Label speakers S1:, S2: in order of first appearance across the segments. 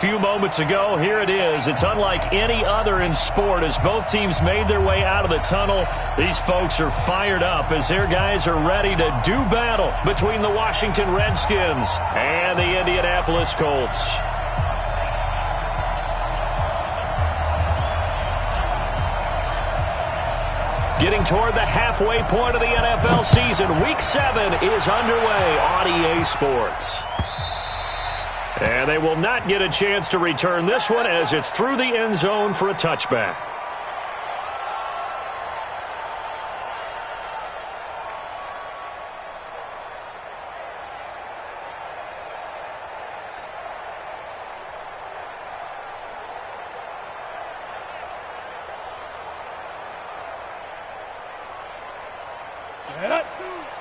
S1: Few moments ago, here it is. It's unlike any other in sport as both teams made their way out of the tunnel. These folks are fired up as their guys are ready to do battle between the Washington Redskins and the Indianapolis Colts. Getting toward the halfway point of the NFL season, Week 7 is underway on EA Sports. And they will not get a chance to return this one as it's through the end zone for a touchback.
S2: Set.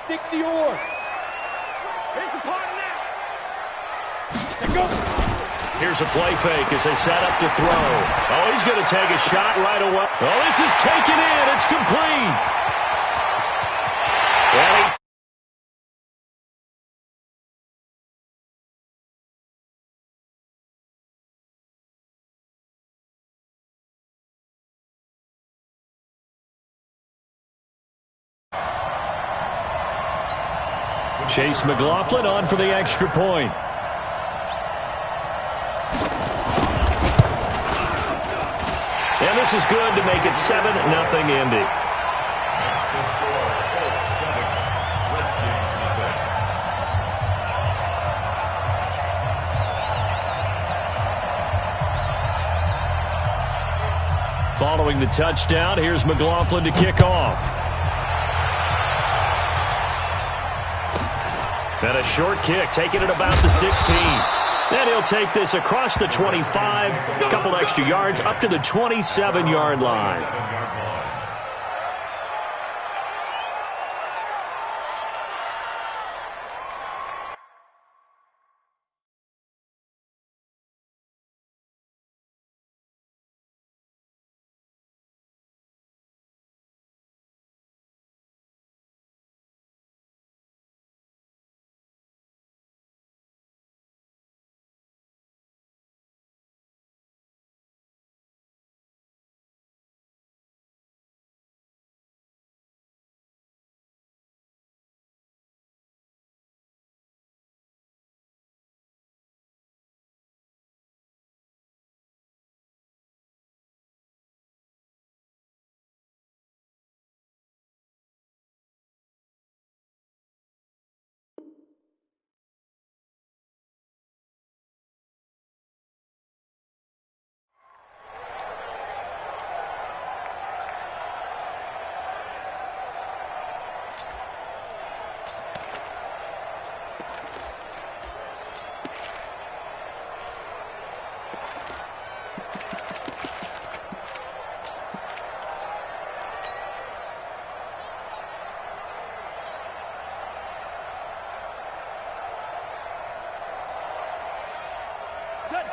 S2: 60-yard. Here's the party now. Go.
S1: Here's a play fake as they set up to throw. Oh, he's going to take a shot right away. Oh, this is taken in. It's complete. Chase McLaughlin on for the extra point. And this is good to make it 7-0 Indy. Following the touchdown, here's McLaughlin to kick off. And a short kick, taking it about the 16. Then he'll take this across the 25, a couple extra yards, up to the 27-yard line.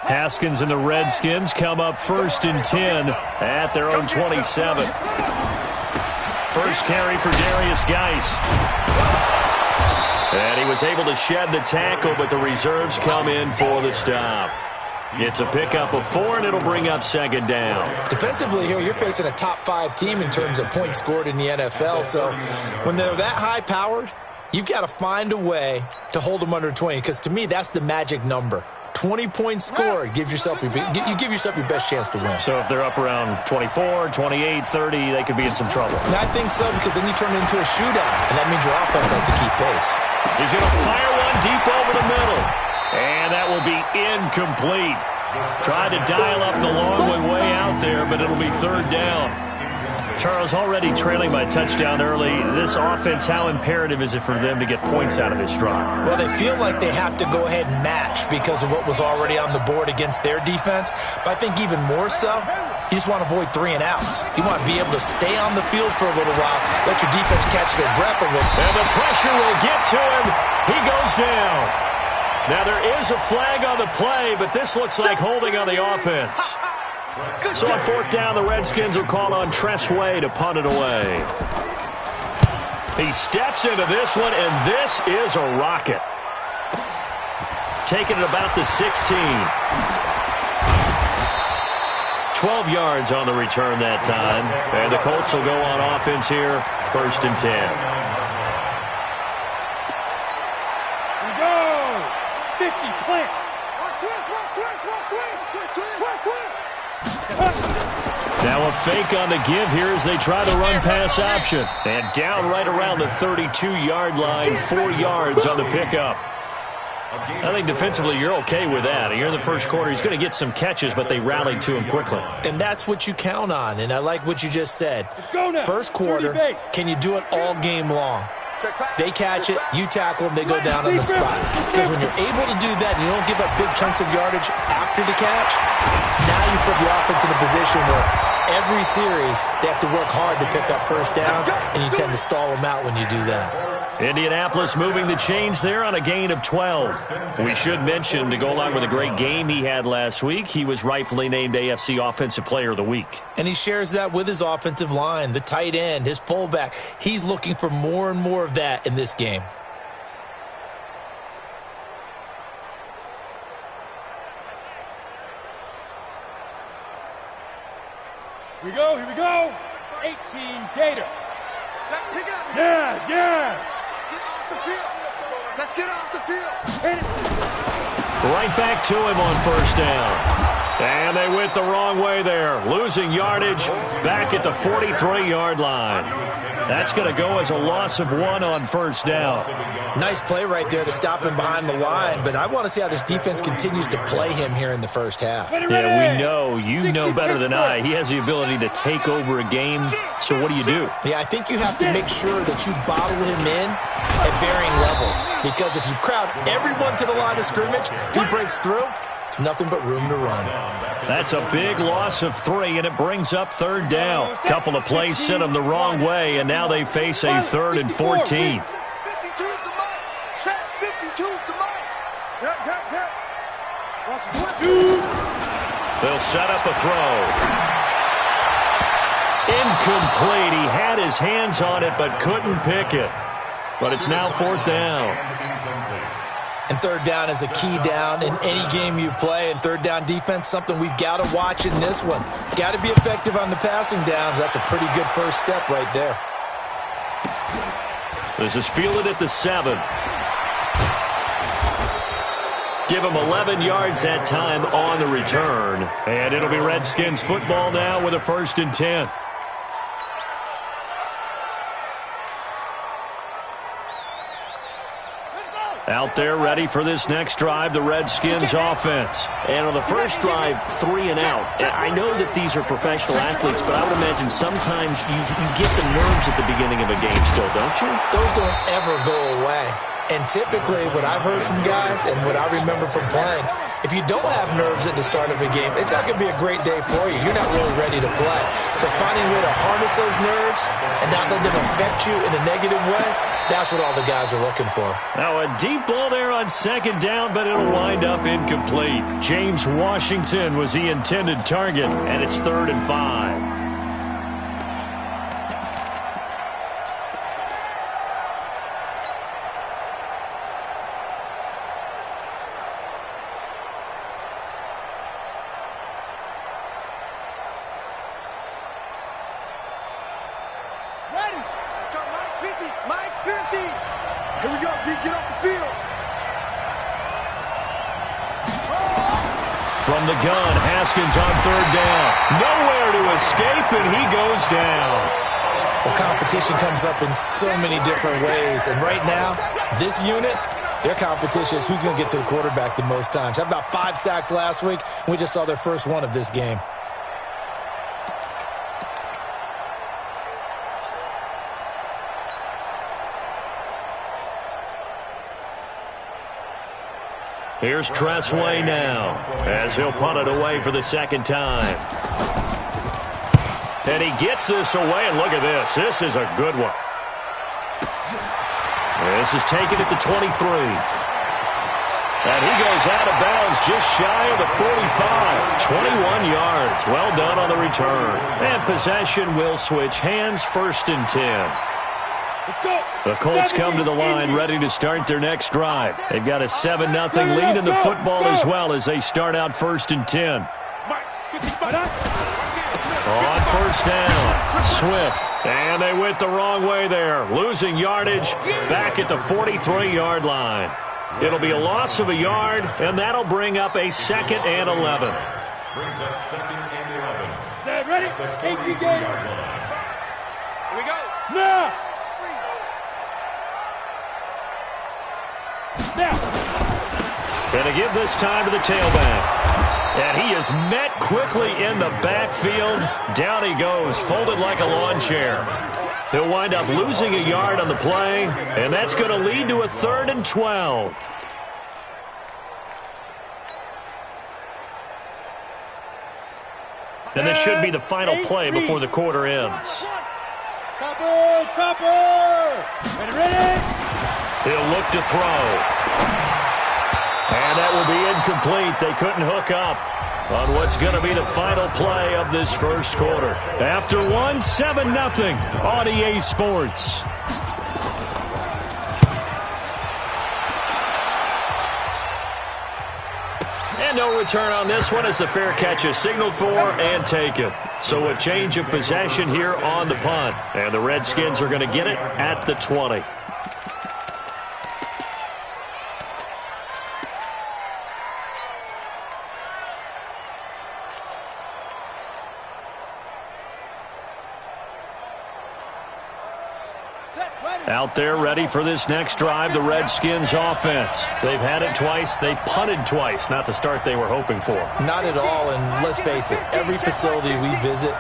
S1: Haskins and the Redskins come up 1st and 10 at their own 27. First carry for Darius Geis. And he was able to shed the tackle, but the reserves come in for the stop. It's a pickup of 4, and it'll bring up 2nd down.
S3: Defensively here, you're facing a top 5 team in terms of points scored in the NFL. So when they're that high-powered, you've got to find a way to hold them under 20, because to me, that's the magic number. 20 points scored, you give yourself your best chance to win.
S1: So if they're up around 24, 28, 30, they could be in some trouble.
S3: I think so, because then you turn it into a shootout, and that means your offense has to keep pace.
S1: He's going to fire one deep over the middle, and that will be incomplete. Tried to dial up the long way out there, but it'll be 3rd down. Charles, already trailing by a touchdown early. This offense, how imperative is it for them to get points out of this drive?
S3: Well, they feel like they have to go ahead and match because of what was already on the board against their defense. But I think even more so, you just want to avoid 3 and outs. You want to be able to stay on the field for a little while, let your defense catch their breath a little.
S1: And the pressure will get to him. He goes down. Now, there is a flag on the play, but this looks like holding on the offense. So on 4th down, the Redskins will call on Tress Way to punt it away. He steps into this one, and this is a rocket. Taking it about the 16. 12 yards on the return that time. And the Colts will go on offense here, 1st and 10.
S2: We go! 50, plant.
S1: Now a fake on the give here as they try the run-pass option. And down right around the 32-yard line, 4 yards on the pickup. I think defensively you're okay with that. Here in the first quarter, he's going to get some catches, but they rallied to him quickly.
S3: And that's what you count on, and I like what you just said. First quarter, can you do it all game long? They catch it, you tackle them, they go down on the spot. Because when you're able to do that and you don't give up big chunks of yardage after the catch, now you put the offense in a position where every series they have to work hard to pick up first downs, and you tend to stall them out when you do that.
S1: Indianapolis moving the chains there on a gain of 12. We should mention, to go along with a great game he had last week, he was rightfully named AFC Offensive Player of the Week.
S3: And he shares that with his offensive line, the tight end, his fullback. He's looking for more and more of that in this game.
S2: Here we go. 18 Gator.
S4: Let's pick it up.
S2: Yeah.
S4: Get off the field. Let's get off the field.
S2: Hit it.
S1: Right back to him on first down. And they went the wrong way there. Losing yardage back at the 43-yard line. That's going to go as a loss of 1 on first down.
S3: Nice play right there to stop him behind the line, but I want to see how this defense continues to play him here in the first half.
S1: Yeah, we know. You know better than I. He has the ability to take over a game, so what do you do?
S3: Yeah, I think you have to make sure that you bottle him in at varying levels, because if you crowd everyone to the line of scrimmage, if he breaks through, it's nothing but room to run.
S1: That's a big loss of 3, and it brings up third down. Couple of plays sent them the wrong way, and now they face a 3rd and 14.
S4: 52's the mic. Check 52's the mic.
S1: They'll set up a throw. Incomplete. He had his hands on it but couldn't pick it. But it's now 4th down.
S3: And third down is a key down in any game you play. And third down defense, something we've got to watch in this one. Got to be effective on the passing downs. That's a pretty good first step right there.
S1: This is fielded at the 7. Give him 11 yards that time on the return. And it'll be Redskins football now with a 1st and 10. Out there ready for this next drive, the Redskins offense. And on the first drive, 3 and out. I know that these are professional athletes, but I would imagine sometimes you get the nerves at the beginning of a game still, don't you?
S3: Those don't ever go away. And typically, what I've heard from guys and what I remember from playing, if you don't have nerves at the start of a game, it's not going to be a great day for you. You're not really ready to play. So finding a way to harness those nerves and not let them affect you in a negative way, that's what all the guys are looking for.
S1: Now a deep ball there on 2nd down, but it'll wind up incomplete. James Washington was the intended target, and it's 3rd and 5.
S4: Here we go, D. Get off the field.
S1: From the gun, Haskins on 3rd down. Nowhere to escape, and he goes down.
S3: Well, competition comes up in so many different ways. And right now, this unit, their competition is who's going to get to the quarterback the most times. Had about 5 sacks last week, and we just saw their first one of this game.
S1: Here's Tressway now as he'll punt it away for the 2nd time. And he gets this away, and look at this. This is a good one. This is taken at the 23. And he goes out of bounds just shy of the 45. 21 yards. Well done on the return. And possession will switch hands, 1st and 10. The Colts come to the line ready to start their next drive. They've got a 7-0 lead in the football as well as they start out 1st and 10. On first down, Swift. And they went the wrong way there, losing yardage back at the 43-yard line. It'll be a loss of a yard, and that'll bring up a 2nd and 11.
S2: Brings up 2nd and 11. Set, ready? 18 Gator. Here we go. Now.
S1: Gonna give this time to the tailback. And he is met quickly in the backfield. Down he goes, folded like a lawn chair. He'll wind up losing a yard on the play, and that's going to lead to a 3rd and 12. And this should be the final play before the quarter ends.
S2: Topper! Ready?
S1: He'll look to throw. And that will be incomplete. They couldn't hook up on what's going to be the final play of this first quarter. After 7-0 on EA Sports. And no return on this one as the fair catch is signaled for and taken. So a change of possession here on the punt. And the Redskins are going to get it at the 20. Out there ready for this next drive, the Redskins offense. They've had it twice. They've punted twice. Not the start they were hoping for.
S3: Not at all, and let's face it, every facility we visit,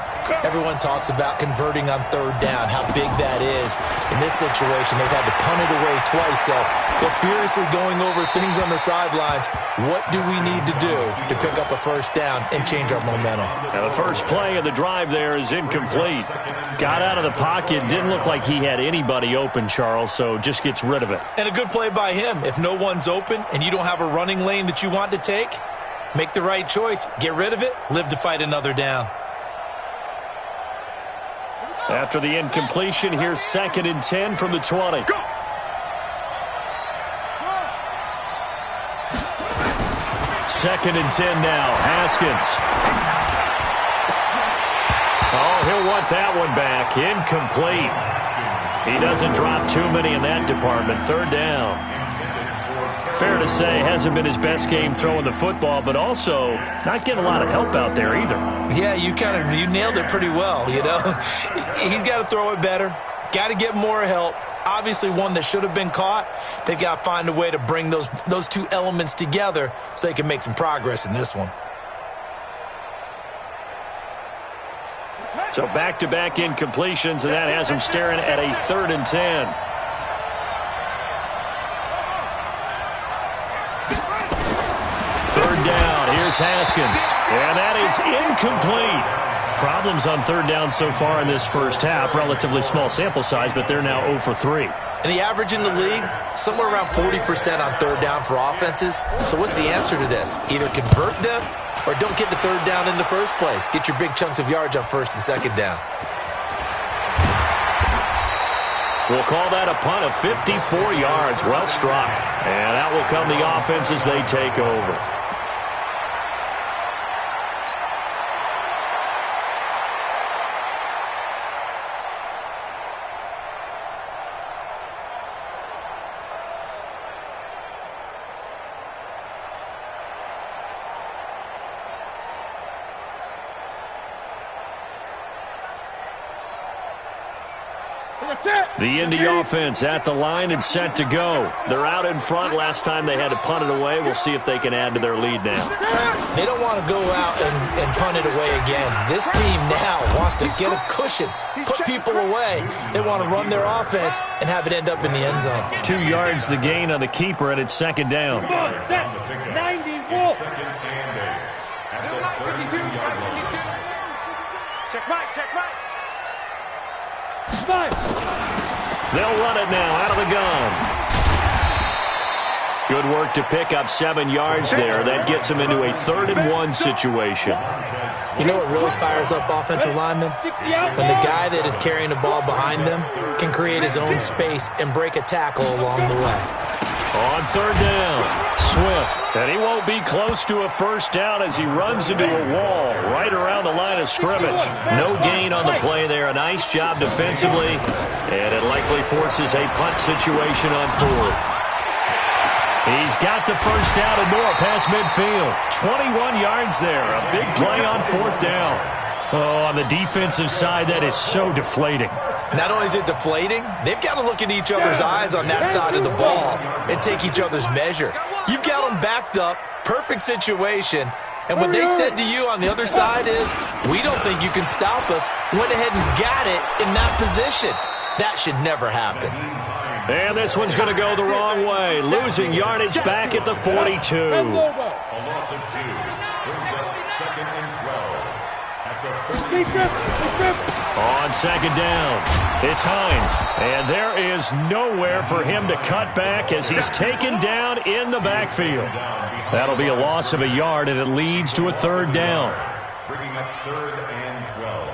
S3: everyone talks about converting on 3rd down, how big that is. In this situation, they've had to punt it away twice, so they're furiously going over things on the sidelines. What do we need to do to pick up a 1st down and change our momentum?
S1: Now the first play of the drive there is incomplete. Got out of the pocket. Didn't look like he had anybody open, Charles, so just gets rid of it.
S3: And a good play by him. If no one's open and you don't have a running lane that you want to take, make the right choice. Get rid of it. Live to fight another down.
S1: After the incompletion, here's 2nd and 10 from the 20.
S2: Go.
S1: 2nd and 10 now. Haskins. Oh, he'll want that one back. Incomplete. He doesn't drop too many in that department. 3rd down. Fair to say, hasn't been his best game throwing the football, but also not getting a lot of help out there either.
S3: Yeah, you nailed it pretty well, you know. He's got to throw it better. Got to get more help. Obviously one that should have been caught. They've got to find a way to bring those two elements together so they can make some progress in this one.
S1: So back-to-back incompletions, and that has him staring at a 3rd and 10. Third down, here's Haskins. And that is incomplete. Problems on 3rd down so far in this first half. Relatively small sample size, but they're now 0 for 3.
S3: And the average in the league, somewhere around 40% on 3rd down for offenses. So what's the answer to this? Either convert them or don't get the 3rd down in the first place. Get your big chunks of yards on 1st and 2nd down.
S1: We'll call that a punt of 54 yards. Well struck. And that will come the offense as they take over. The Indy offense at the line and set to go. They're out in front. Last time they had to punt it away. We'll see if they can add to their lead now.
S3: They don't want to go out and punt it away again. This team now wants to get a cushion, put people away. They want to run their offense and have it end up in the end zone.
S1: 2 yards the gain on the keeper, and it's 2nd down.
S2: Come on, set. 90 Wolf. Check right, check right. 5.
S1: They'll run it now out of the gun. Good work to pick up 7 yards there. That gets them into a 3rd and 1 situation.
S3: You know what really fires up offensive linemen? When the guy that is carrying the ball behind them can create his own space and break a tackle along the way.
S1: On third down, Swift. And he won't be close to a first down as he runs into a wall right around the line of scrimmage. No gain on the play there. A nice job defensively. And it likely forces a punt situation on fourth. He's got the first down and more past midfield. 21 yards there. A big play on fourth down. Oh, on the defensive side, that is so deflating.
S3: Not only is it deflating, they've got to look in each other's eyes on that side of the ball and take each other's measure. You've got them backed up, perfect situation, and what they said to you on the other side is, we don't think you can stop us. Went ahead and got it in that position. That should never happen.
S1: And this one's going to go the wrong way, losing yardage back at the 42.
S2: A loss of 2. Brings up 2nd and 12.
S1: On second down, it's Hines. And there is nowhere for him to cut back as he's taken down in the backfield. That'll be a loss of a yard, and it leads to a third down.
S2: Bringing up 3rd and 12.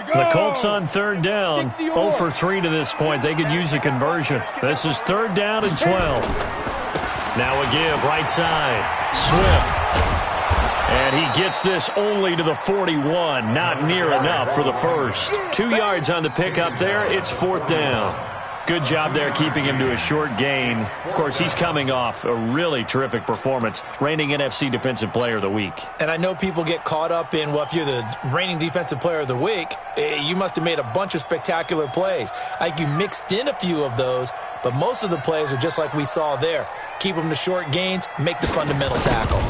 S1: The Colts on third down, 0 for 3 to this point. They could use a conversion. This is 3rd down and 12. Now a give, right side, Swift. And he gets this only to the 41, not near enough for the first. 2 yards on the pickup there, it's 4th down. Good job there keeping him to a short gain. Of course, he's coming off a really terrific performance, reigning NFC Defensive Player of the Week.
S3: And I know people get caught up in, well, if you're the reigning Defensive Player of the Week, you must have made a bunch of spectacular plays. Like you mixed in a few of those, but most of the plays are just like we saw there. Keep them to short gains, make the fundamental tackle.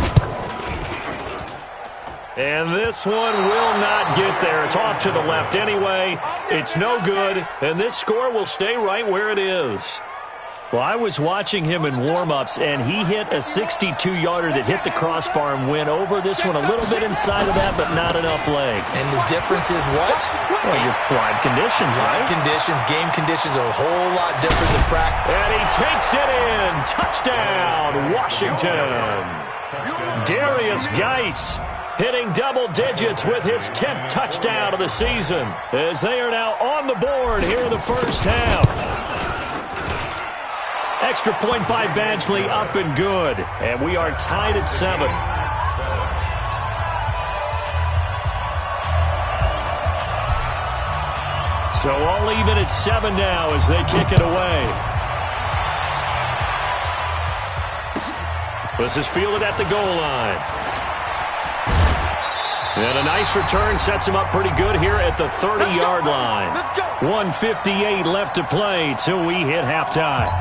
S1: And this one will not get there. It's off to the left anyway. It's no good, and this score will stay right where it is. Well, I was watching him in warm-ups, and he hit a 62-yarder that hit the crossbar and went over. This one a little bit inside of that, but not enough leg.
S3: And the difference is what?
S1: Well, your live conditions, right?
S3: Live conditions, game conditions are a whole lot different than practice.
S1: And he takes it in. Touchdown, Washington. Darius Geis hitting double digits with his 10th touchdown of the season as they are now on the board here in the first half. Extra point by Badgley up and good. And we are tied at 7. So all even at 7 now as they kick it away. This is fielded at the goal line. And a nice return sets him up pretty good here at the 30-yard line. 1:58 left to play till we hit halftime.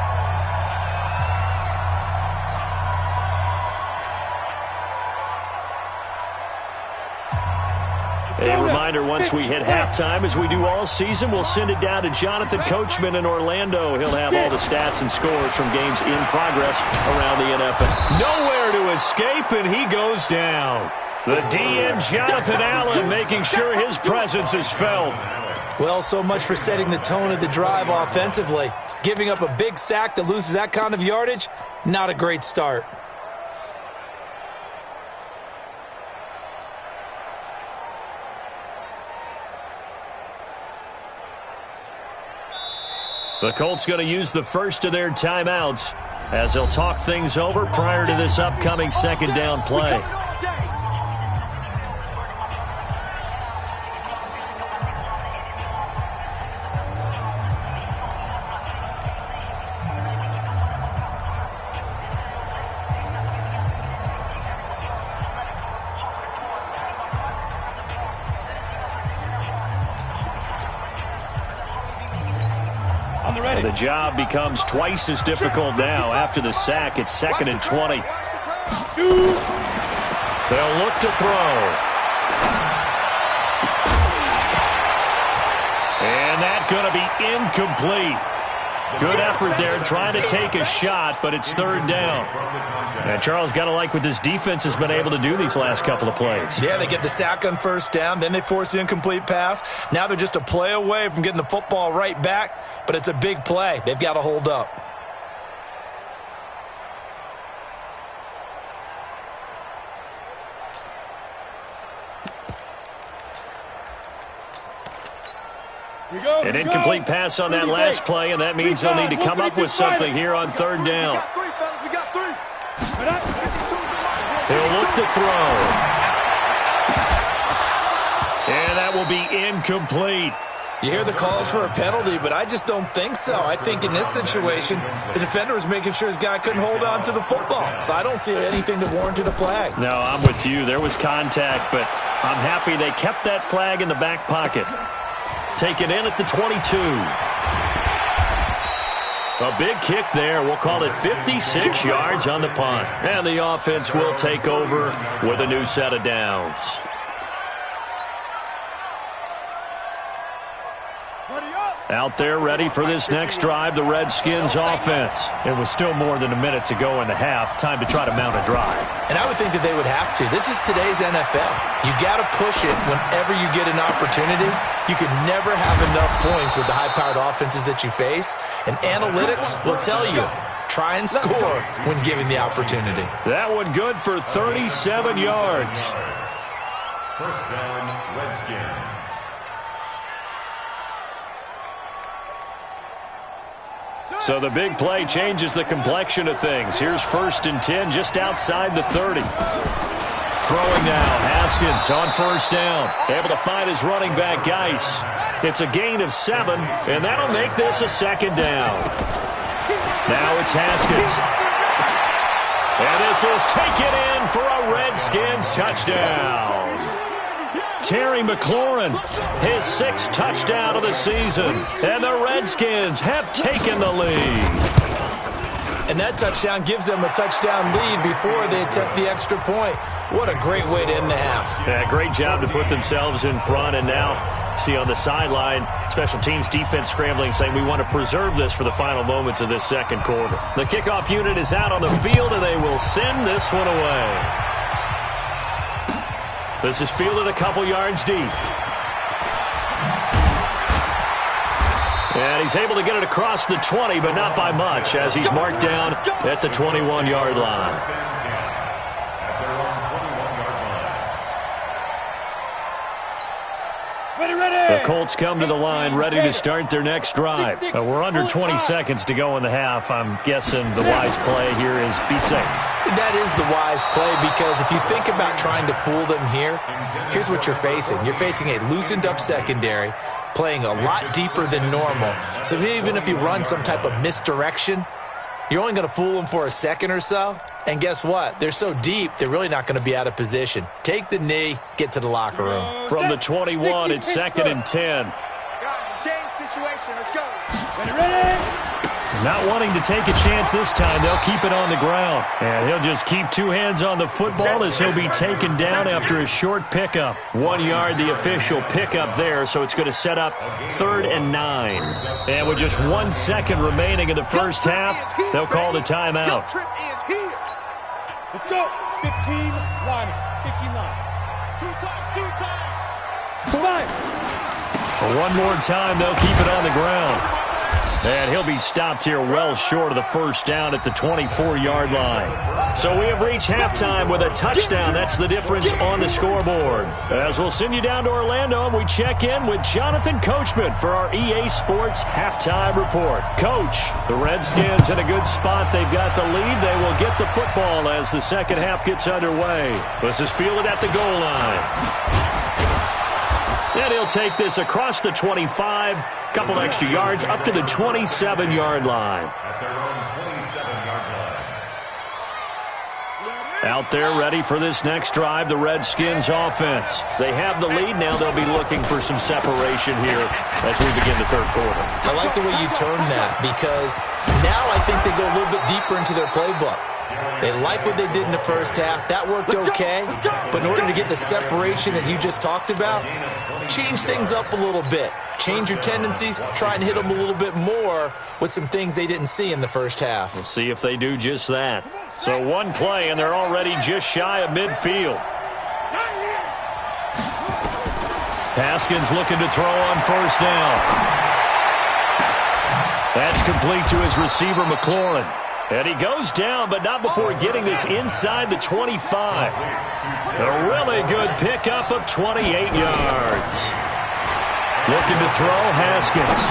S1: A reminder, once we hit halftime, as we do all season, we'll send it down to Jonathan Coachman in Orlando. He'll have all the stats and scores from games in progress around the NFL. Nowhere to escape, and he goes down. The DN, Jonathan Allen, making sure his presence is felt.
S3: Well, so much for setting the tone of the drive offensively. Giving up a big sack that loses that kind of yardage, not a great start.
S1: The Colts going to use the first of their timeouts as they'll talk things over prior to this upcoming second down play. The job becomes twice as difficult now. After the sack, it's 2nd and 20. They'll look to throw. And that's going to be incomplete. Good effort there trying to take a shot, but it's 3rd down. And Charles, got to like what this defense has been able to do these last couple of plays.
S3: Yeah, they get the sack on 1st down, then they force the incomplete pass. Now they're just a play away from getting the football right back, but it's a big play. They've got to hold up.
S1: An incomplete pass on that last play, and that means they'll need to come up with something here on third down. He'll look to throw. And that will be incomplete.
S3: You hear the calls for a penalty, but I just don't think so. I think in this situation, the defender was making sure his guy couldn't hold on to the football. So I don't see anything that warranted a flag.
S1: No, I'm with you. There was contact, but I'm happy they kept that flag in the back pocket. Taken in at the 22. A big kick there. We'll call it 56 yards on the punt. And the offense will take over with a new set of downs. Out there ready for this next drive, the Redskins offense. It was still more than a minute to go in the half. Time to try to mount a drive.
S3: And I would think that they would have to. This is today's NFL. You got to push it whenever you get an opportunity. You can never have enough points with the high-powered offenses that you face. And analytics will tell you, try and score when given the opportunity.
S1: That one good for 37 yards.
S2: First down, Redskins.
S1: So the big play changes the complexion of things. Here's 1st and 10 just outside the 30. Throwing now, Haskins on first down. Able to find his running back, Geis. It's a gain of 7, and that'll make this a second down. Now it's Haskins. And this is taken in for a Redskins touchdown. Terry McLaurin, his 6th touchdown of the season. And the Redskins have taken the lead.
S3: And that touchdown gives them a touchdown lead before they attempt the extra point. What a great way to end the half.
S1: Yeah, great job to put themselves in front. And now, see on the sideline, special teams defense scrambling, saying we want to preserve this for the final moments of this second quarter. The kickoff unit is out on the field, and they will send this one away. This is fielded a couple yards deep. And he's able to get it across the 20, but not by much, as he's marked down at the 21-yard line. The Colts come to the line ready to start their next drive. We're under 20 seconds to go in the half. I'm guessing the wise play here is be safe.
S3: That is the wise play, because if you think about trying to fool them here, here's what you're facing. You're facing a loosened up secondary, playing a lot deeper than normal. So even if you run some type of misdirection, you're only going to fool them for a second or so. And guess what? They're so deep, they're really not going to be out of position. Take the knee, get to the locker room.
S1: From the 21, it's 2nd and 10.
S4: Guys, game situation. Let's go. Ready?
S1: Not wanting to take a chance this time, they'll keep it on the ground. And he'll just keep 2 hands on the football as he'll be taken down after a short pickup. 1 yard, the official pickup there, so it's going to set up 3rd and 9. And with just 1 second remaining in the first half, they'll call the timeout.
S2: Let's go. 15 line. 15 line. 2 times. 5.
S1: One more time, they'll keep it on the ground. And he'll be stopped here well short of the first down at the 24-yard line. So we have reached halftime with a touchdown. That's the difference on the scoreboard. As we'll send you down to Orlando, and we check in with Jonathan Coachman for our EA Sports Halftime Report. Coach, the Redskins in a good spot. They've got the lead. They will get the football as the second half gets underway. This is fielded at the goal line. And he'll take this across the 25, couple extra yards, up to the 27-yard line. Out there ready for this next drive, the Redskins offense. They have the lead. Now they'll be looking for some separation here as we begin the third quarter.
S3: I like the way you turned that, because now I think they go a little bit deeper into their playbook. They like what they did in the first half. That worked okay. But in order to get the separation that you just talked about, change things up a little bit. Change your tendencies. Try and hit them a little bit more with some things they didn't see in the first half.
S1: We'll see if they do just that. So 1 play, and they're already just shy of midfield. Haskins looking to throw on first down. That's complete to his receiver, McLaurin. And he goes down, but not before getting this inside the 25. A really good pickup of 28 yards. Looking to throw, Haskins.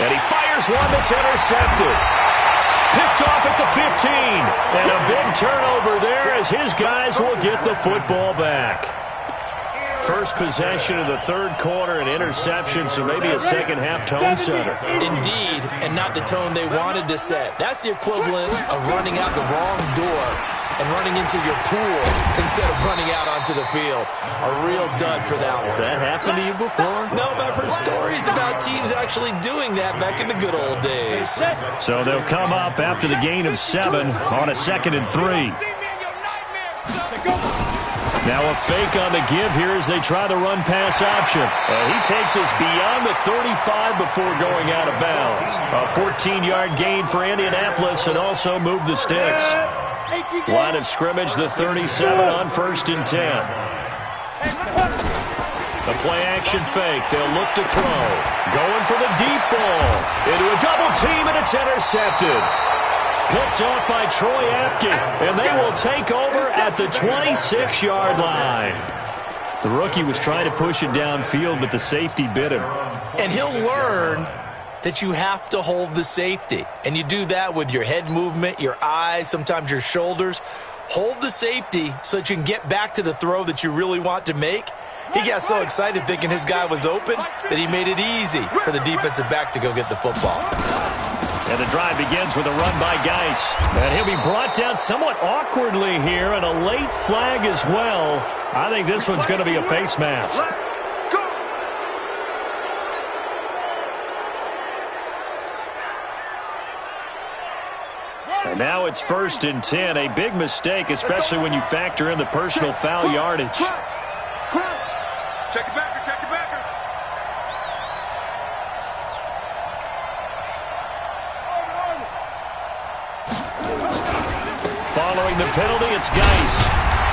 S1: And he fires one that's intercepted. Picked off at the 15. And a big turnover there as his guys will get the football back. First possession of the third quarter, an interception, so maybe a second-half tone setter.
S3: Indeed, and not the tone they wanted to set. That's the equivalent of running out the wrong door and running into your pool instead of running out onto the field. A real dud for that one.
S1: Has that happened to you before?
S3: No, but I've heard stories about teams actually doing that back in the good old days.
S1: So they'll come up after the gain of 7 on a 2nd and 3. Now a fake on the give here as they try the run-pass option. He takes us beyond the 35 before going out of bounds. A 14-yard gain for Indianapolis and also move the sticks. Line of scrimmage, the 37 on 1st and 10. The play-action fake. They'll look to throw. Going for the deep ball. Into a double team, and it's intercepted. Picked off by Troy Apke, and they will take over at the 26-yard line. The rookie was trying to push it downfield, but the safety bit him.
S3: And he'll learn that you have to hold the safety. And you do that with your head movement, your eyes, sometimes your shoulders. Hold the safety so that you can get back to the throw that you really want to make. He got so excited thinking his guy was open that he made it easy for the defensive back to go get the football.
S1: And the drive begins with a run by Geis. And he'll be brought down somewhat awkwardly here, and a late flag as well. I think this one's going to be a face mask. And now it's 1st and 10. A big mistake, especially when you factor in the personal foul yardage.
S4: Check it backer, check it backer.
S1: Following the penalty, it's Geis.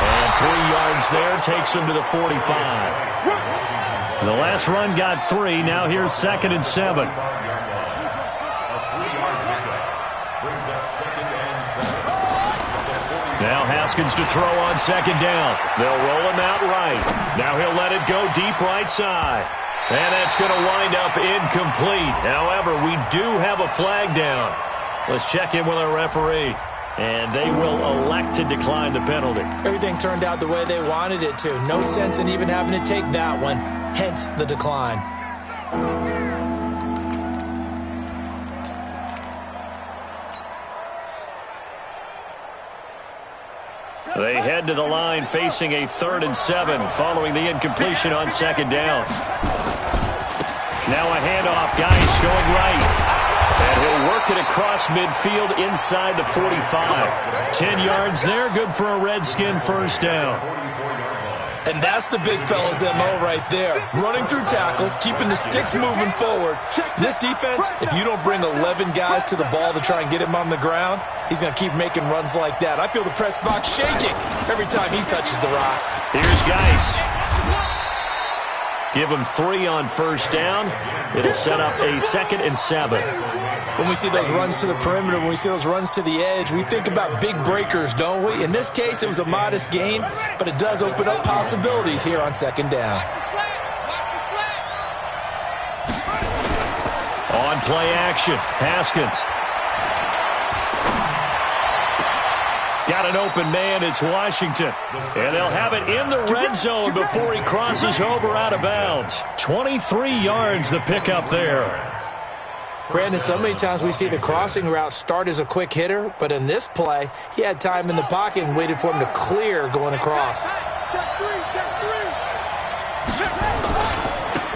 S1: And 3 yards there takes him to the 45. The last run got 3. Now here's 2nd and 7. Now Haskins to throw on 2nd down. They'll roll him out right. Now he'll let it go deep right side. And that's going to wind up incomplete. However, we do have a flag down. Let's check in with our referee. And they will elect to decline the penalty.
S3: Everything turned out the way they wanted it to. No sense in even having to take that one. Hence the decline.
S1: They head to the line facing a 3rd and 7 following the incompletion on 2nd down. Now a handoff. Geis going right. And he'll work it across midfield inside the 45. 10 yards there. Good for a Redskin 1st down.
S3: And that's the big fella's MO right there. Running through tackles, keeping the sticks moving forward. This defense, if you don't bring 11 guys to the ball to try and get him on the ground, he's going to keep making runs like that. I feel the press box shaking every time he touches the rock.
S1: Here's Geis. Give him 3 on 1st down. It'll set up a 2nd and 7.
S3: When we see those runs to the perimeter, when we see those runs to the edge, we think about big breakers, don't we? In this case, it was a modest gain, but it does open up possibilities here on 2nd down.
S1: On play action, Haskins. Got an open man, it's Washington. And they'll have it in the red zone before he crosses over out of bounds. 23 yards the pickup there.
S3: Brandon, so many times we see the crossing route start as a quick hitter, but in this play, he had time in the pocket and waited for him to clear going across.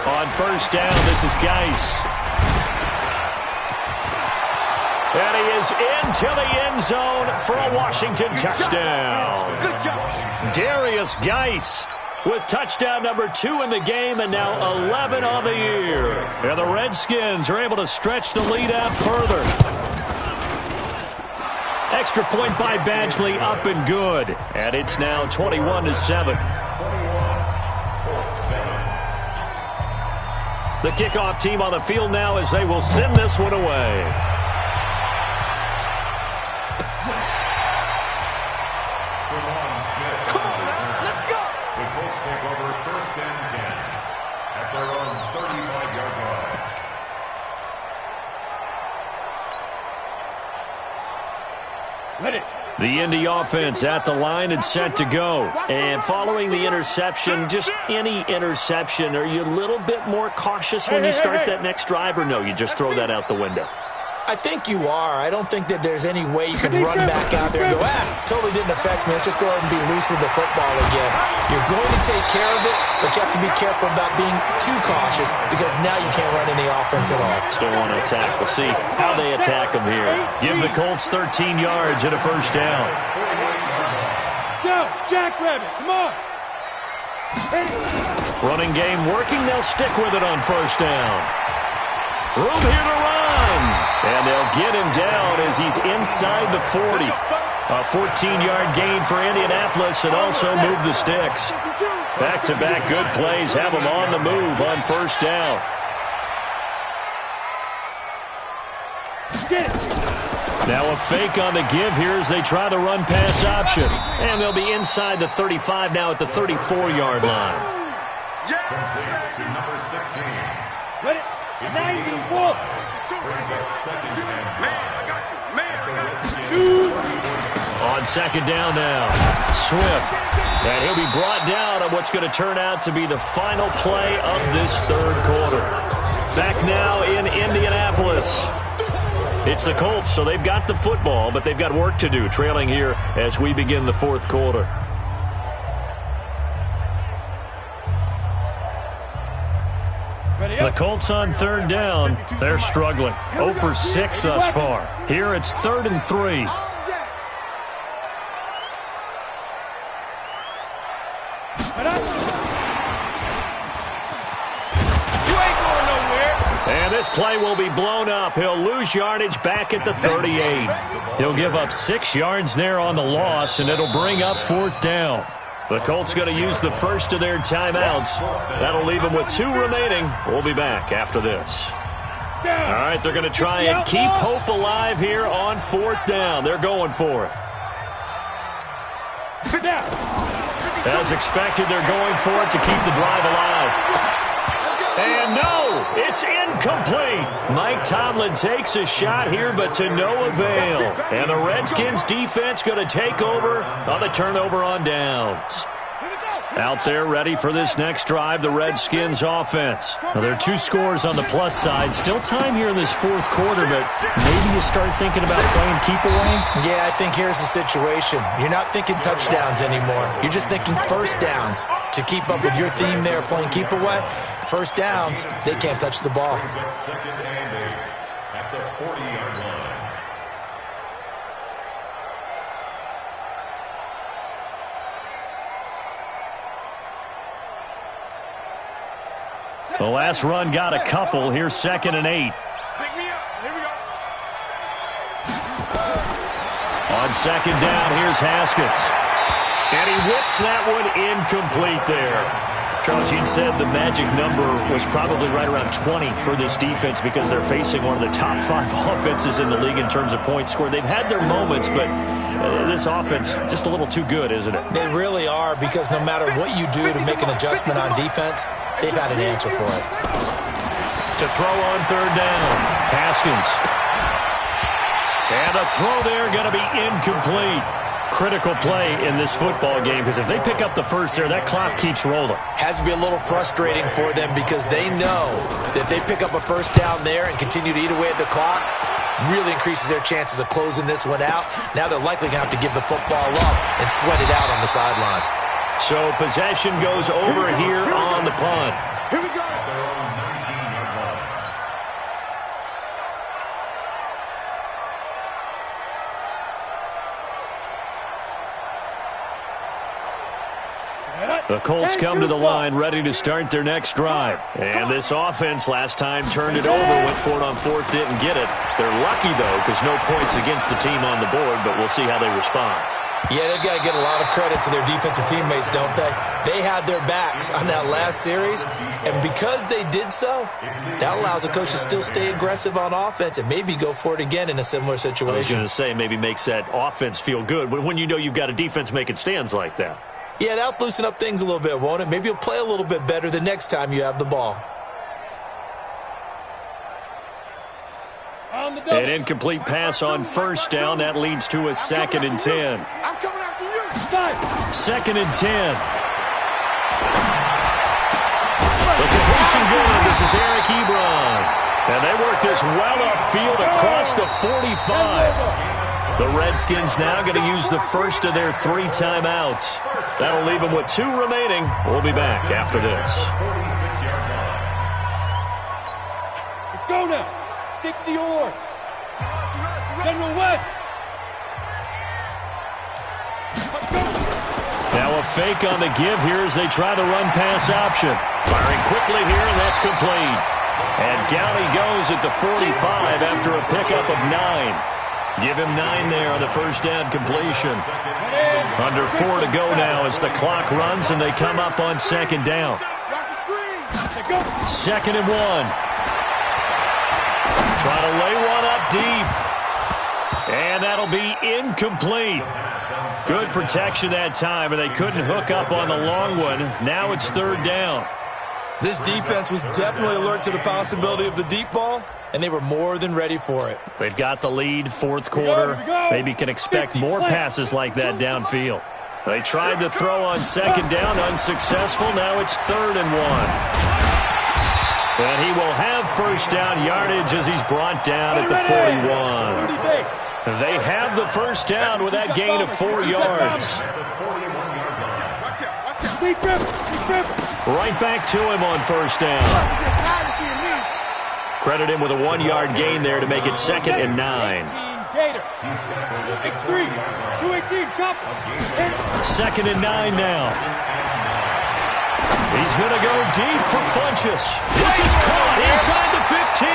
S1: On 1st down, this is Geis. And he is into the end zone for a Washington touchdown. Darius Geis with touchdown number 2 in the game and now 11 on the year. And the Redskins are able to stretch the lead out further. Extra point by Badgley up and good. And it's now 21-7. The kickoff team on the field now as they will send this one away.
S2: at their own 35-yard line.
S4: Ready.
S1: The Indy offense at the line and set to go. And following the interception, just any interception, are you a little bit more cautious when you start that next drive, or no, you just throw that out the window?
S3: I think you are. I don't think that there's any way you can run back out there and go, totally didn't affect me. Let's just go ahead and be loose with the football again. You're going to take care of it, but you have to be careful about being too cautious because now you can't run any offense at all.
S1: Still want to attack. We'll see how they attack them here. Give the Colts 13 yards and a first down.
S4: Go, Jackrabbit, come on.
S1: Running game working. They'll stick with it on first down. Room here to run. And they'll get him down as he's inside the 40. A 14-yard gain for Indianapolis and also move the sticks. Back-to-back good plays have them on the move on first down. Now a fake on the give here as they try the run-pass option. And they'll be inside the 35 now at the 34-yard line.
S2: Complete to number 16.
S4: Ready. 94.
S2: Brings up second and
S4: Man, I got you.
S1: On second down now, Swift. And he'll be brought down on what's going to turn out to be the final play of this third quarter. Back now in Indianapolis. It's the Colts, so they've got the football, but they've got work to do, trailing here as we begin the fourth quarter. The Colts on third down. They're struggling. 0 for 6 thus far. Here it's 3rd and 3. And this play will be blown up. He'll lose yardage back at the 38. He'll give up 6 yards there on the loss, and it'll bring up 4th down. The Colts going to use the first of their timeouts. That'll leave them with 2 remaining. We'll be back after this. All right, they're going to try and keep hope alive here on 4th down. They're going for it. As expected, they're going for it to keep the drive alive. And no, it's incomplete. Mike Tomlin takes a shot here, but to no avail. And the Redskins defense going to take over on the turnover on downs. Out there ready for this next drive, the Redskins offense. Now, there are 2 scores on the plus side. Still time here in this fourth quarter, but maybe you start thinking about playing keep away?
S3: Yeah, I think here's the situation. You're not thinking touchdowns anymore. You're just thinking first downs. To keep up with your theme there, playing keep away, first downs, they can't touch the ball.
S2: Second and 8 at the 40-yard line.
S1: The last run got a couple. Here's 2nd and 8.
S4: Pick me up. Here we go.
S1: On second down, here's Haskins. And he whips that one incomplete there. Charles, you said the magic number was probably right around 20 for this defense because they're facing one of the top 5 offenses in the league in terms of points scored. They've had their moments, but this offense just a little too good, isn't it?
S3: They really are, because no matter what you do to make an adjustment on defense, they've had an answer for it.
S1: To throw on third down, Haskins. And the throw there going to be incomplete. Critical play in this football game, because if they pick up the first there, that clock keeps rolling.
S3: Has to be a little frustrating for them because they know that if they pick up a first down there and continue to eat away at the clock, really increases their chances of closing this one out. Now they're likely going to have to give the football up and sweat it out on the sideline.
S1: So possession goes over here on the punt.
S4: Here we go.
S1: The Colts come to the line ready to start their next drive. And this offense last time turned it over, went for it on 4th, didn't get it. They're lucky, though, because no points against the team on the board, but we'll see how they respond.
S3: Yeah, they've got to get a lot of credit to their defensive teammates, don't they? They had their backs on that last series, and because they did so, that allows the coach to still stay aggressive on offense and maybe go for it again in a similar situation.
S1: I was going to say maybe makes that offense feel good, but when you know you've got a defense making stands like that.
S3: Yeah, that'll loosen up things a little bit, won't it? Maybe you'll play a little bit better the next time you have the ball.
S1: An incomplete pass on first down. That leads to a 2nd and 10.
S4: I'm coming after you.
S1: 2nd and 10. The completion good. This is Eric Ebron. And they work this well upfield across the 45. The Redskins now going to use the first of their 3 timeouts. That'll leave them with 2 remaining. We'll be back after this.
S2: Let's go now. 60 or General West.
S1: Now a fake on the give here as they try the run-pass option. Firing quickly here, and that's complete. And down he goes at the 45 after a pickup of 9. Give him 9 there on the first down completion. Under 4 to go now as the clock runs and they come up on 2nd down. 2nd and 1. Trying to lay one up deep. And that'll be incomplete. Good protection that time, and they couldn't hook up on the long one. Now it's 3rd down.
S3: This defense was definitely alert to the possibility of the deep ball, and they were more than ready for it.
S1: They've got the lead, 4th quarter. Maybe can expect more passes like that downfield. They tried to throw on 2nd down, unsuccessful. Now it's 3rd and 1. And he will have first down yardage as he's brought down at the 41. They have the first down with that gain of 4 yards. Right back to him on first down. Credit him with a 1-yard gain there to make it 2nd and 9. 2nd and 9 now. He's going to go deep for Funchess. This is caught inside the 15.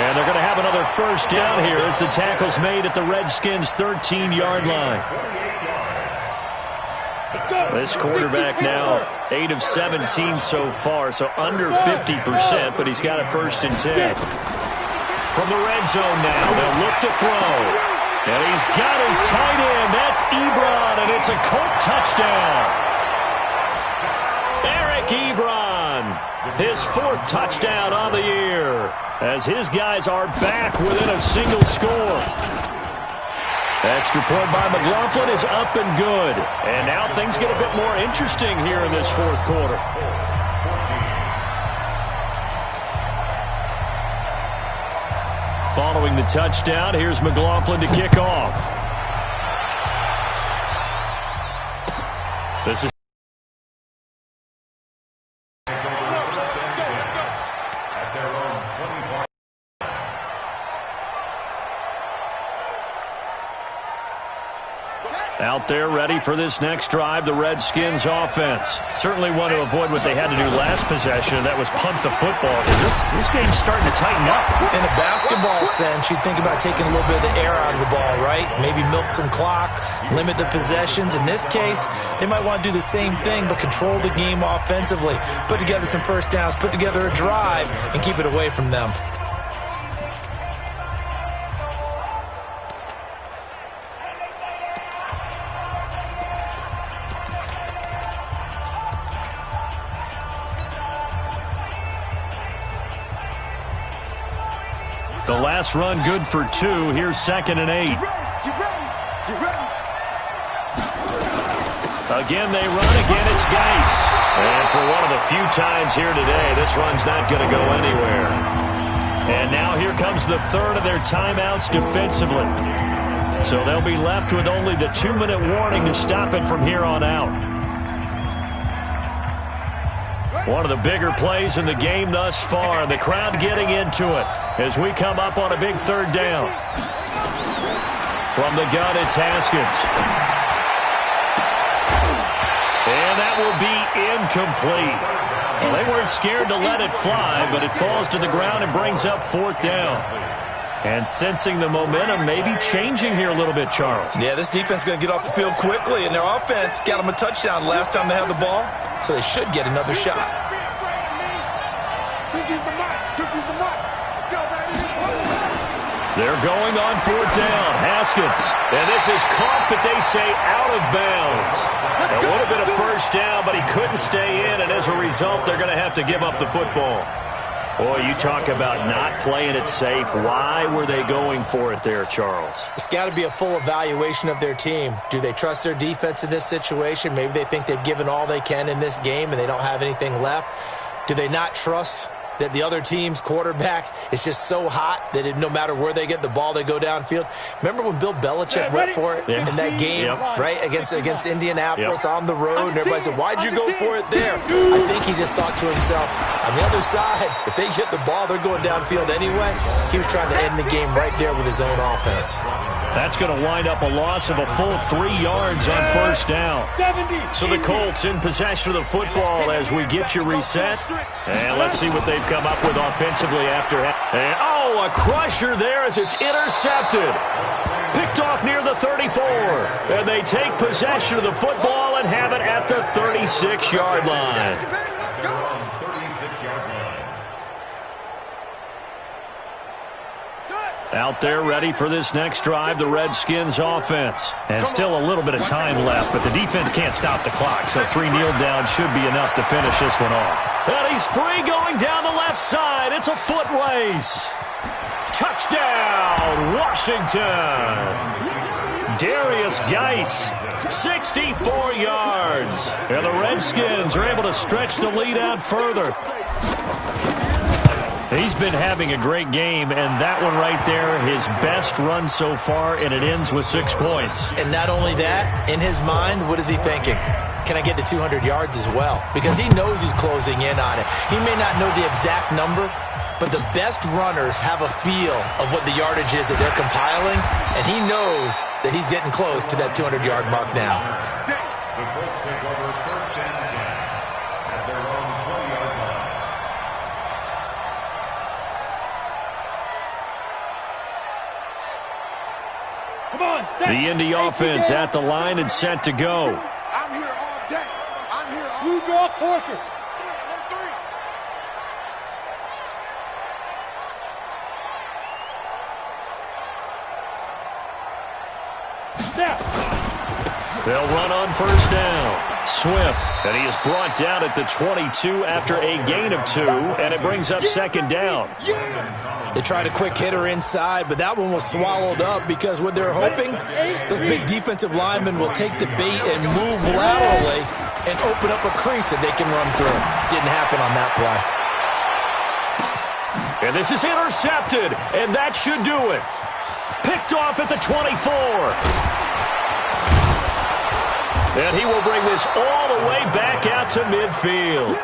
S1: And they're going to have another first down here as the tackle's made at the Redskins' 13-yard line. This quarterback now 8 of 17 so far, so under 50%, but he's got a 1st and 10. From the red zone now, they'll look to throw. And he's got his tight end. That's Ebron, and it's a Colt touchdown. Eric Ebron, his 4th touchdown on the year, as his guys are back within a single score. Extra point by McLaughlin is up and good. And now things get a bit more interesting here in this 4th quarter. Following the touchdown, here's McLaughlin to kick off. This is out there ready for this next drive, the Redskins offense. Certainly want to avoid what they had to do last possession. That was punt the football. This game's starting to tighten up.
S3: In a basketball sense, you think about taking a little bit of the air out of the ball, right? Maybe milk some clock, limit the possessions. In this case, they might want to do the same thing, but control the game offensively. Put together some first downs, put together a drive, and keep it away from them.
S1: The last run good for 2. Here's 2nd and 8. Again, they run. Again, it's Geis. And for one of the few times here today, this run's not going to go anywhere. And now here comes the 3rd of their timeouts defensively. So they'll be left with only the 2-minute warning to stop it from here on out. One of the bigger plays in the game thus far. The crowd getting into it as we come up on a big 3rd down. From the gun, it's Haskins. And that will be incomplete. Well, they weren't scared to let it fly, but it falls to the ground and brings up 4th down. And sensing the momentum maybe changing here a little bit, Charles.
S3: Yeah, this defense is going to get off the field quickly, and their offense got them a touchdown last time they had the ball, so they should get another shot.
S1: They're going on 4th down. Haskins. And this is caught, but they say out of bounds. It would have been a first down, but he couldn't stay in, and as a result, they're going to have to give up the football. Boy, you talk about not playing it safe. Why were they going for it there, Charles?
S3: It's got to be a full evaluation of their team. Do they trust their defense in this situation? Maybe they think they've given all they can in this game and they don't have anything left. Do they not trust that the other team's quarterback is just so hot that no matter where they get the ball, they go downfield? Remember when Bill Belichick went for it in that game, right, against Indianapolis on the road, and everybody said, why'd you go for it there? I think he just thought to himself, on the other side, if they get the ball, they're going downfield anyway. He was trying to end the game right there with his own offense.
S1: That's going to wind up a loss of a full 3 yards on first down. So the Colts in possession of the football as we get you reset. And let's see what they've come up with offensively after. And, oh, a crusher there as it's intercepted. Picked off near the 34. And they take possession of the football and have it at the 36-yard line.
S2: 36-yard line.
S1: Out there ready for this next drive, the Redskins offense. And still a little bit of time left, but the defense can't stop the clock, so 3 kneel downs should be enough to finish this one off. And he's free going down the left side. It's a foot race. Touchdown, Washington. Darius Geis, 64 yards. And the Redskins are able to stretch the lead out further. He's been having a great game, and that one right there, his best run so far, and it ends with 6 points.
S3: And not only that, in his mind, what is he thinking? Can I get to 200 yards as well? Because he knows he's closing in on it. He may not know the exact number, but the best runners have a feel of what the yardage is that they're compiling, and he knows that he's getting close to that 200-yard mark now.
S2: The Colts take over first and 10 at their own 20-yard line.
S1: The Indy offense at the line and set to go.
S4: I'm here all day. I'm here all day.
S5: You draw Corker.
S1: They'll run on first down. Swift, and he is brought down at the 22 after a gain of 2, and it brings up second down.
S3: They tried a quick hitter inside, but that one was swallowed up because what they're hoping, those big defensive linemen will take the bait and move laterally and open up a crease that they can run through. Didn't happen on that play.
S1: And this is intercepted, and that should do it. Picked off at the 24. And he will bring this all the way back out to midfield.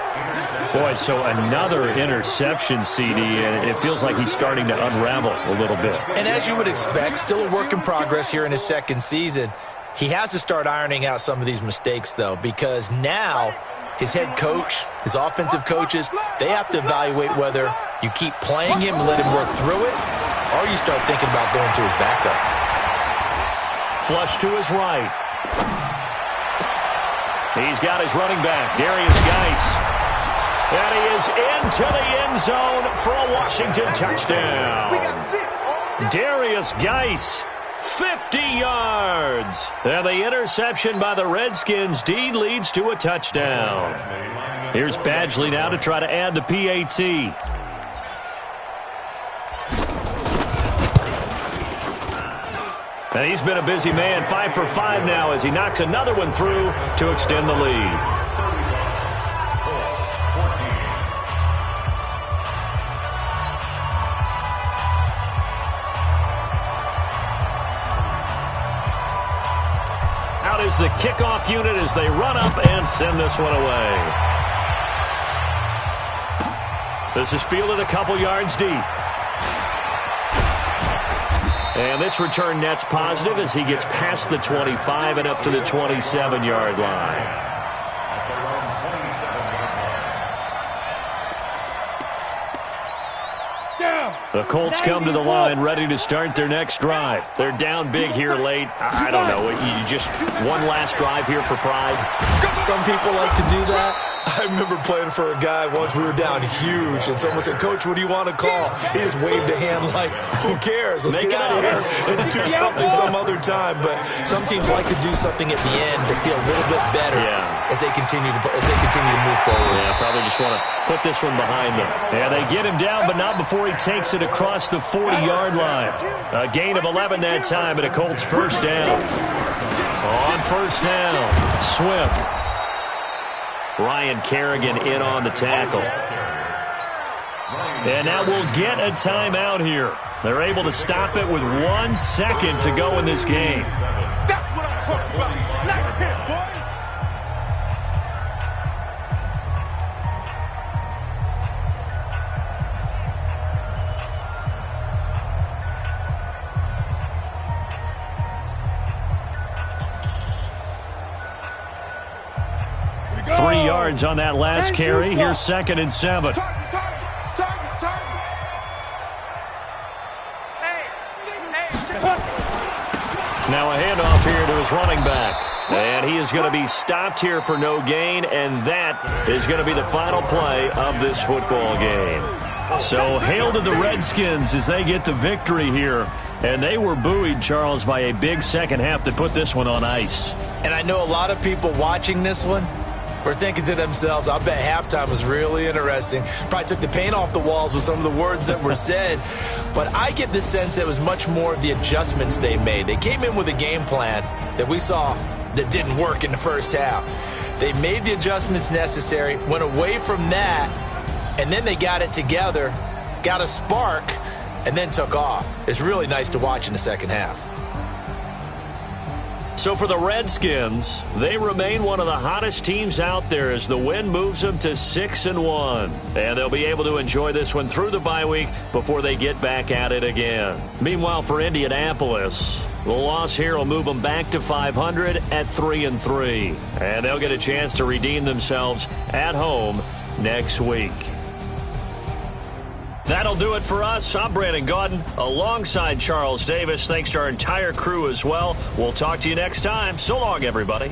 S1: Boy, so another interception, CD, and it feels like he's starting to unravel a little bit.
S3: And as you would expect, still a work in progress here in his second season. He has to start ironing out some of these mistakes, though, because now his head coach, his offensive coaches, they have to evaluate whether you keep playing him and let him work through it, or you start thinking about going to his backup.
S1: Flush to his right. He's got his running back, Darius Geis. And he is into the end zone for a Washington touchdown.
S4: We got 6 all day.
S1: Darius Geis, 50 yards. And the interception by the Redskins deed leads to a touchdown. Here's Badgley now to try to add the PAT. And he's been a busy man, 5 for 5 now as he knocks another one through to extend the lead. Out is the kickoff unit as they run up and send this one away. This is fielded a couple yards deep. And this return net's positive as he gets past the 25 and up to the 27-yard line. The Colts come to the line ready to start their next drive. They're down big here late. I don't know. You just one last drive here for pride.
S3: Some people like to do that. I remember playing for a guy once. We were down huge, and someone said, "Coach, what do you want to call?" He just waved a hand like, "Who cares? Let's get out of here and do something some other time." But some teams like to do something at the end to feel a little bit better as they continue to move forward.
S1: Yeah, probably just want to put this one behind them. Yeah, they get him down, but not before he takes it across the 40-yard line. A gain of 11 that time, and a Colts first down. On first down, Swift. Ryan Kerrigan in on the tackle. And now we'll get a timeout here. They're able to stop it with 1 second to go in this game.
S4: That's what I'm talking about. Nice hit, boy.
S1: Go. 3 yards on that last carry. Here's 2nd and 7. Now a handoff here to his running back. And he is going to be stopped here for no gain, and that is going to be the final play of this football game. So hail to the Redskins as they get the victory here. And they were buoyed, Charles, by a big second half to put this one on ice.
S3: And I know a lot of people watching this one were thinking to themselves, I bet halftime was really interesting. Probably took the paint off the walls with some of the words that were said. But I get the sense that it was much more of the adjustments they made. They came in with a game plan that we saw that didn't work in the first half. They made the adjustments necessary, went away from that, and then they got it together, got a spark, and then took off. It's really nice to watch in the second half.
S1: So for the Redskins, they remain one of the hottest teams out there as the win moves them to 6-1. And they'll be able to enjoy this one through the bye week before they get back at it again. Meanwhile, for Indianapolis, the loss here will move them back to 500 at 3-3. And they'll get a chance to redeem themselves at home next week. That'll do it for us. I'm Brandon Gaudin alongside Charles Davis. Thanks to our entire crew as well. We'll talk to you next time. So long, everybody.